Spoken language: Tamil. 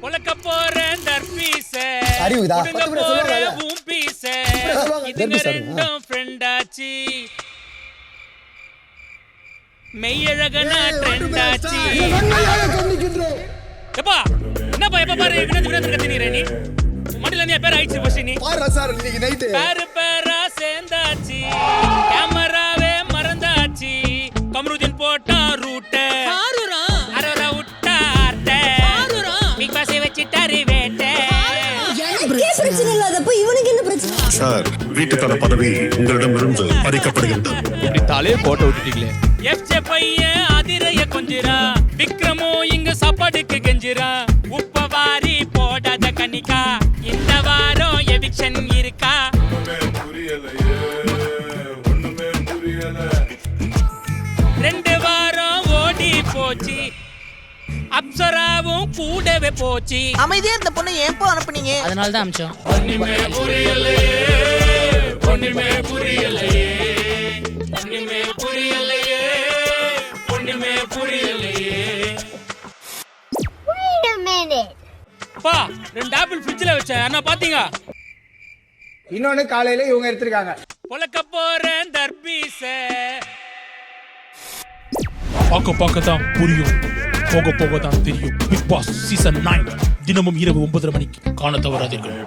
பொலக்க போறேன் தர்பீஸ அறிவுதா குடுங்க போறேன் பூம்பீஸ இதுங்க ரெண்டும் ஃப்ரெண்டாச்சி மெய்யழகனா ட்ரெண்டாச்சி எப்பா என்னப்பா எப்ப பாரு வினோத் கத்தினீரே நீ மண்டில நீ பேர் ஆயிடுச்சு பஸ் நீ பாரு சார் இன்னைக்கு நைட் பேரு பேரா சேர்ந்தாச்சு கேமராவே மறந்தாச்சு கமருதீன் போட்டா ரூட்ட அரவரா விட்டார்ட்ட பிக் பாஸை வச்சிட்டாரு வேட்ட எனக்கே பிரச்சனை இல்லாதப்போ இவனுக்கு என்ன பிரச்சனை? சார் வீட்டுக்கான பதவி உங்களிடமிருந்து பறிக்கப்படுகின்றது. இப்படி தலையை போட்டு விட்டுட்டீங்களே. எஃப்ஜே பையன் அதிரைய கொஞ்சிரா விக்ரமோ இங்க சாப்பாடுக்கு கெஞ்சிரா உப்பவாரி போடாத கனிக்கா இந்த வாரம் எவிக்ஷன் இருக்கா ரெண்டு வாரம் ஓடி போச்சு அப்சராவும் கூடவே போச்சு அமைதியா இந்த பொண்ணை ஏன் போ அனுப்புனீங்க? அதனால தான் அமிச்சோம். ஒண்ணுமே புரியலையே ஒண்ணுமே புரியலையே ஒண்ணுமே புரியலையே ஒண்ணுமே புரியலையே. Wait a minute. அப்பா ரெண்டு ஆப்பிள் ஃப்ரிட்ஜ்ல வச்சேன் அண்ணா பாத்தீங்க? இன்னொன்னு காலையில இவங்க எடுத்திருக்காங்க. பொலக்க போறேன் தர்பீஸ பார்க்க தான் புரியும், போக போக தான் தெரியும். பிக் பாஸ் சீசன் 9 தினமும் இரவு 9:30 மணிக்கு காண தவறாதீர்கள்.